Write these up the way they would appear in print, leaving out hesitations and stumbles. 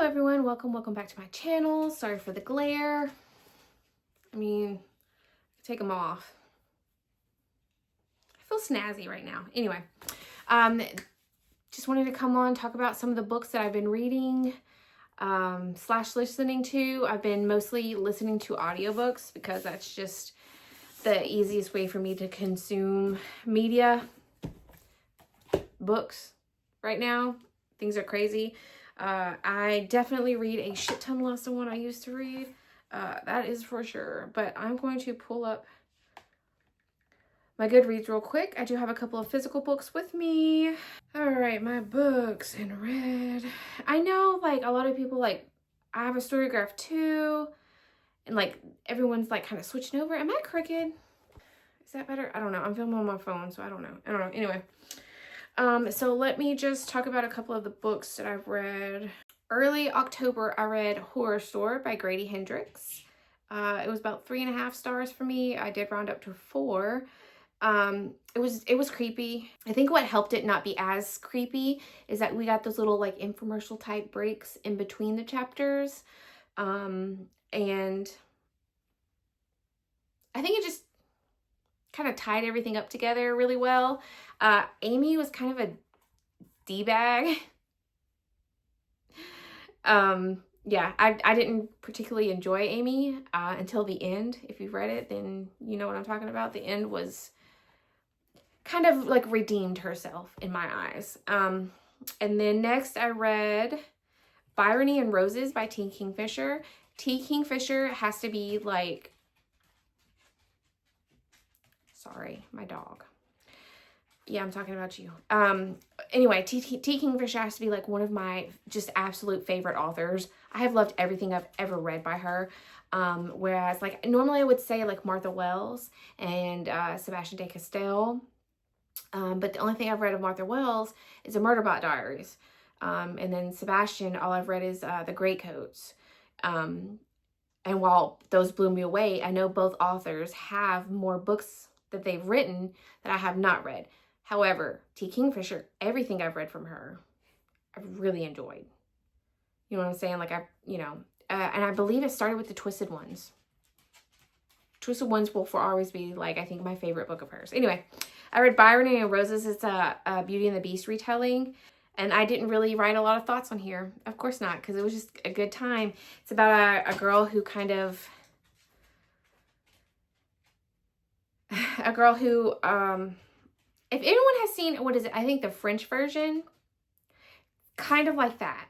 everyone, welcome back to my channel. Sorry for the glare. I mean, take them off. I feel snazzy right now. Anyway, just wanted to come on, talk about some of the books that I've been reading slash listening to. I've been mostly listening to audiobooks because that's just the easiest way for me to consume media. Books right now, things are crazy. I definitely read a shit ton less than what I used to read. That is for sure. But I'm going to pull up my Goodreads real quick. I do have a couple of physical books with me. All right, my books in red. I know, like, a lot of people, like, I have a Storygraph too. And, like, everyone's, like, kind of switching over. Am I crooked? Is that better? I don't know. I'm filming on my phone, so I don't know. Anyway. So let me just talk about a couple of the books that I've read. Early October, I read Horror Store by Grady Hendrix. It was about 3.5 stars for me. I did round up to 4. It was creepy. I think what helped it not be as creepy is that we got those little like infomercial type breaks in between the chapters. And I think it just kind of tied everything up together really well. Amy was kind of a D-bag. Yeah, I didn't particularly enjoy Amy until the end. If you've read it, then you know what I'm talking about. The end was kind of like redeemed herself in my eyes. And then next I read Byrony and Roses by T. Kingfisher. T. Kingfisher has to be like, sorry, my dog. Yeah, I'm talking about you. Anyway, T. Kingfisher has to be like one of my just absolute favorite authors. I have loved everything I've ever read by her. Whereas like normally I would say like Martha Wells and Sebastian de Castell. But the only thing I've read of Martha Wells is the Murderbot Diaries. And then Sebastian, all I've read is The Greatcoats. And while those blew me away, I know both authors have more books that they've written that I have not read. However, T. Kingfisher, everything I've read from her, I've really enjoyed. You know what I'm saying? Like, and I believe it started with the Twisted Ones. Twisted Ones will for always be, like, I think my favorite book of hers. Anyway, I read Byrony and Roses. It's a Beauty and the Beast retelling. And I didn't really write a lot of thoughts on here. Of course not, because it was just a good time. It's about a girl who kind of... a girl who... if anyone has seen, what is it? I think the French version. Kind of like that.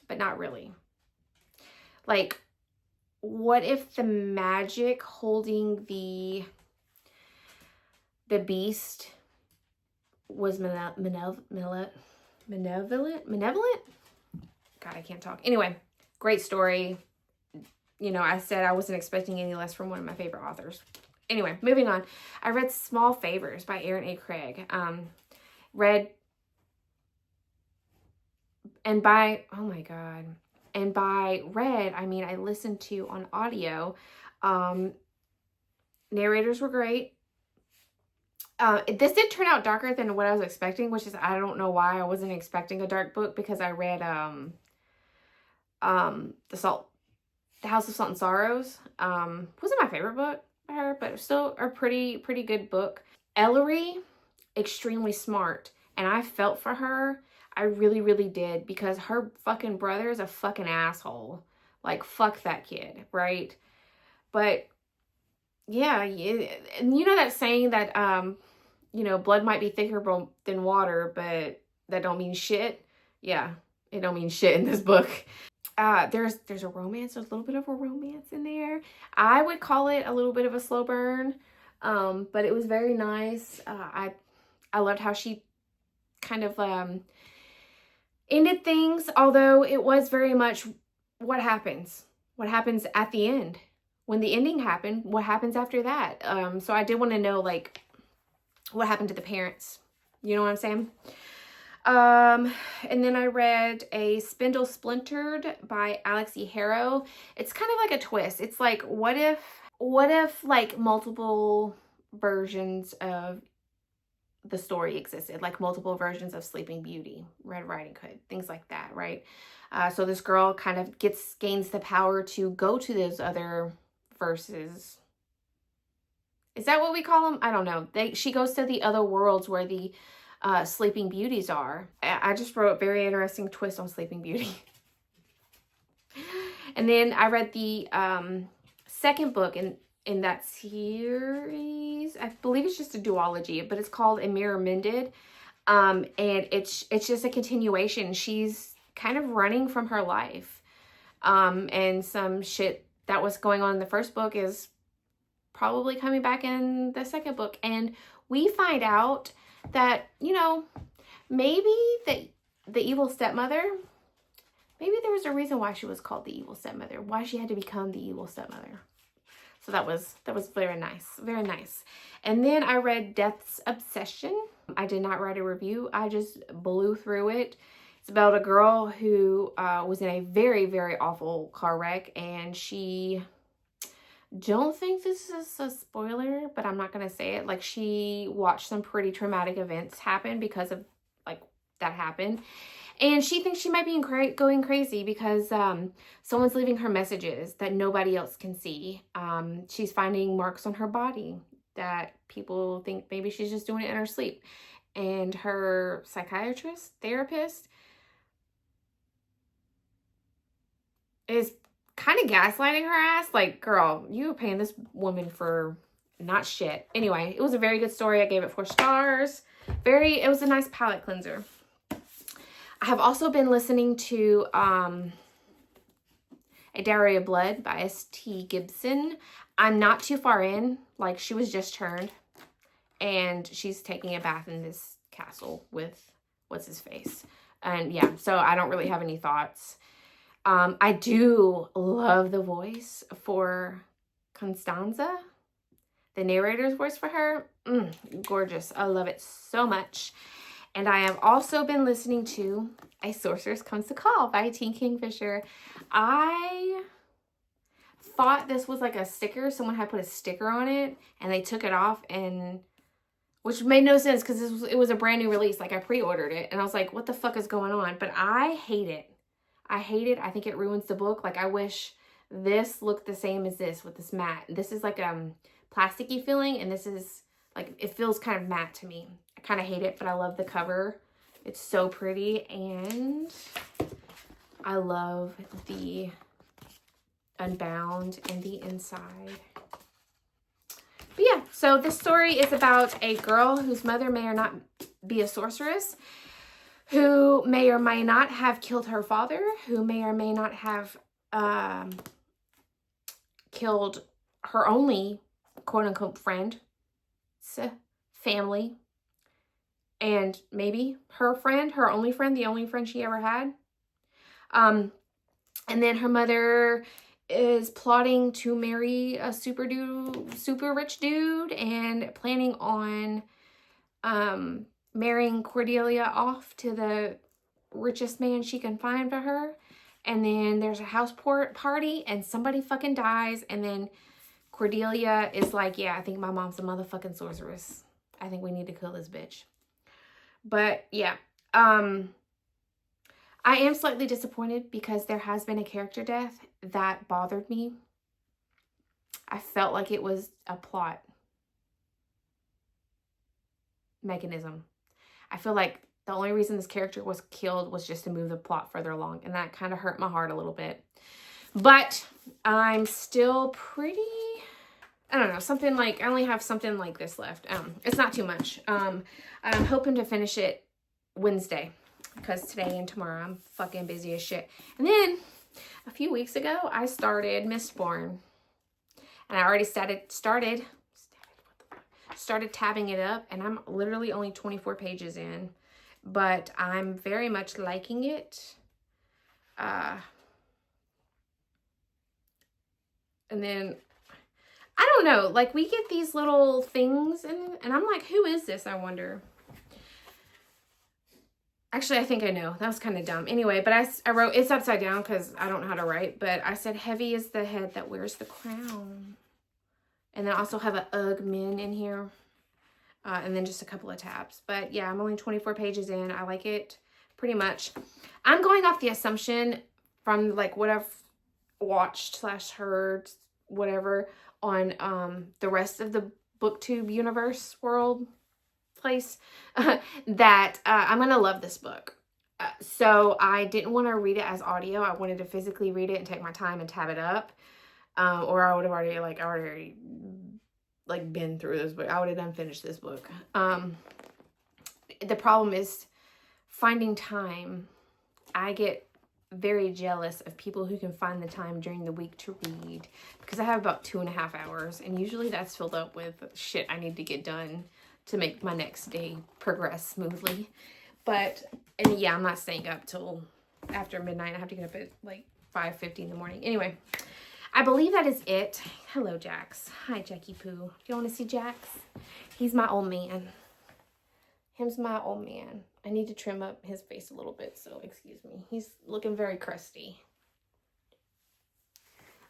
But not really. Like, what if the magic holding the beast was malevolent? God, I can't talk. Anyway, great story. You know, I said I wasn't expecting any less from one of my favorite authors. Anyway, moving on. I read Small Favors by Aaron A. Craig. And by read, I mean I listened to on audio. Narrators were great. This did turn out darker than what I was expecting, which is, I don't know why I wasn't expecting a dark book, because I read The House of Salt and Sorrows. Wasn't my favorite book by her, but it was still a pretty good book. Ellery, extremely smart, and I felt for her. I really did, because her fucking brother is a fucking asshole. Like, fuck that kid, right? But yeah, and you know that saying that blood might be thicker than water, but that don't mean shit. Yeah, it don't mean shit in this book. There's a romance. There's a little bit of a romance in there. I would call it a little bit of a slow burn, but it was very nice. I loved how she kind of ended things, although it was very much what happens at the end. When the ending happened, what happens after that? So I did want to know, like, what happened to the parents. You know what I'm saying? And then I read A Spindle Splintered by Alex E. Harrow. It's kind of like a twist. It's like, what if like multiple versions of the story existed, like multiple versions of Sleeping Beauty, Red Riding Hood, things like that, right? So this girl kind of gains the power to go to those other verses. Is that what we call them? I don't know. She goes to the other worlds where the Sleeping Beauties are. I just wrote a very interesting twist on Sleeping Beauty. And then I read the second book in that series. I believe it's just a duology, but it's called A Mirror Mended. And it's just a continuation. She's kind of running from her life. And some shit that was going on in the first book is probably coming back in the second book. And we find out that, you know, maybe the evil stepmother, maybe there was a reason why she was called the evil stepmother, why she had to become the evil stepmother. So that was very nice, very nice. And then I read Death's Obsession. I did not write a review. I just blew through it. It's about a girl who was in a very, very awful car wreck, and she, don't think this is a spoiler, but I'm not going to say it. Like, she watched some pretty traumatic events happen because of, like, that happened. And she thinks she might be going crazy because someone's leaving her messages that nobody else can see. She's finding marks on her body that people think maybe she's just doing it in her sleep. And her therapist, is kind of gaslighting her ass. Like, girl, you were paying this woman for not shit. Anyway, it was a very good story. I gave it 4 stars. It was a nice palate cleanser. I have also been listening to A Diary of Blood by S.T. Gibson. I'm not too far in. Like, she was just turned, and she's taking a bath in this castle with what's-his-face. And yeah, so I don't really have any thoughts. I do love the voice for Constanza. The narrator's voice for her. Gorgeous. I love it so much. And I have also been listening to A Sorceress Comes to Call by T. Kingfisher. I thought this was like a sticker. Someone had put a sticker on it and they took it off, and which made no sense because it was a brand new release. Like, I pre-ordered it and I was like, what the fuck is going on? But I hate it. I hate it. I think it ruins the book. Like, I wish this looked the same as this with this matte. This is like plasticky feeling, and this is like, it feels kind of matte to me. I kind of hate it, but I love the cover. It's so pretty, and I love the unbound and the inside. But yeah, so this story is about a girl whose mother may or not be a sorceress, who may or may not have killed her father, who may or may not have killed her only quote-unquote friend, family, and maybe her friend, her only friend, the only friend she ever had. And then her mother is plotting to marry a super rich dude and planning on marrying Cordelia off to the richest man she can find for her. And then there's a house party and somebody fucking dies, and then Cordelia is like, yeah, I think my mom's a motherfucking sorceress. I think we need to kill this bitch. But yeah, I am slightly disappointed because there has been a character death that bothered me. I felt like it was a plot mechanism. I feel like the only reason this character was killed was just to move the plot further along, and that kind of hurt my heart a little bit. But I'm still pretty, I don't know, something like, I only have something like this left. It's not too much. I'm hoping to finish it Wednesday, because today and tomorrow I'm fucking busy as shit. And then a few weeks ago, I started Mistborn, and I already started tabbing it up, and I'm literally only 24 pages in, but I'm very much liking it. And then, I don't know, like, we get these little things, and I'm like, who is this, I wonder? Actually, I think I know. That was kind of dumb. Anyway, but I wrote, it's upside down because I don't know how to write, but I said, heavy is the head that wears the crown. And then I also have an Ugg Min in here. and then just a couple of tabs. But yeah, I'm only 24 pages in. I like it pretty much. I'm going off the assumption from like what I've watched / heard, whatever, on the rest of the booktube universe world place that I'm gonna love this book. So I didn't want to read it as audio. I wanted to physically read it and take my time and tab it up, or I would have already been through this book. I would have done finished this book. The problem is finding time. I get very jealous of people who can find the time during the week to read, because I have about 2.5 hours, and usually that's filled up with shit I need to get done to make my next day progress smoothly. And yeah, I'm not staying up till after midnight. I have to get up at like 5:50 in the morning. Anyway, I believe that is it. Hello, Jax. Hi, Jackie Poo. Do you want to see Jax? He's my old man. Him's my old man. I need to trim up his face a little bit, so excuse me. He's looking very crusty.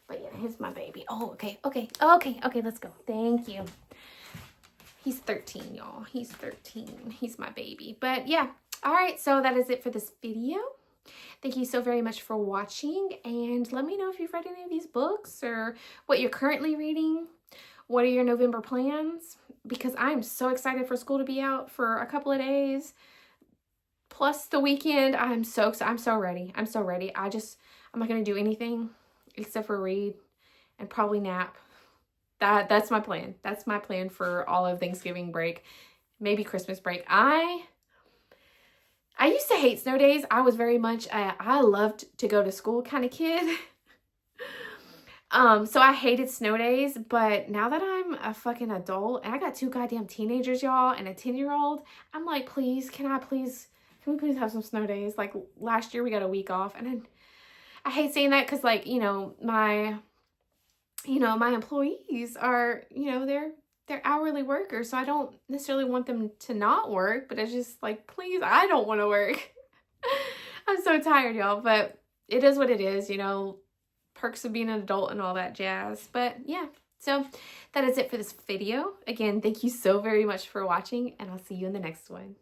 But yeah, here's my baby. Oh, okay, let's go. Thank you. He's 13, y'all. He's 13. He's my baby. But yeah, all right, so that is it for this video. Thank you so very much for watching, and let me know if you've read any of these books or what you're currently reading. What are your November plans? Because I'm so excited for school to be out for a couple of days, plus the weekend. I'm so ready. I'm so ready. I'm not going to do anything except for read and probably nap. That's my plan. That's my plan for all of Thanksgiving break, maybe Christmas break. I used to hate snow days. I was very much I loved to go to school kind of kid. So I hated snow days, but now that I'm a fucking adult and I got 2 goddamn teenagers, y'all, and a 10-year-old, I'm like, please, can we please have some snow days? Like last year we got a week off, and I hate saying that because, like, my employees are, they're hourly workers, so I don't necessarily want them to not work, but it's just like, please, I don't want to work. I'm so tired, y'all, but it is what it is, perks of being an adult and all that jazz. But yeah, so that is it for this video. Again, thank you so very much for watching, and I'll see you in the next one.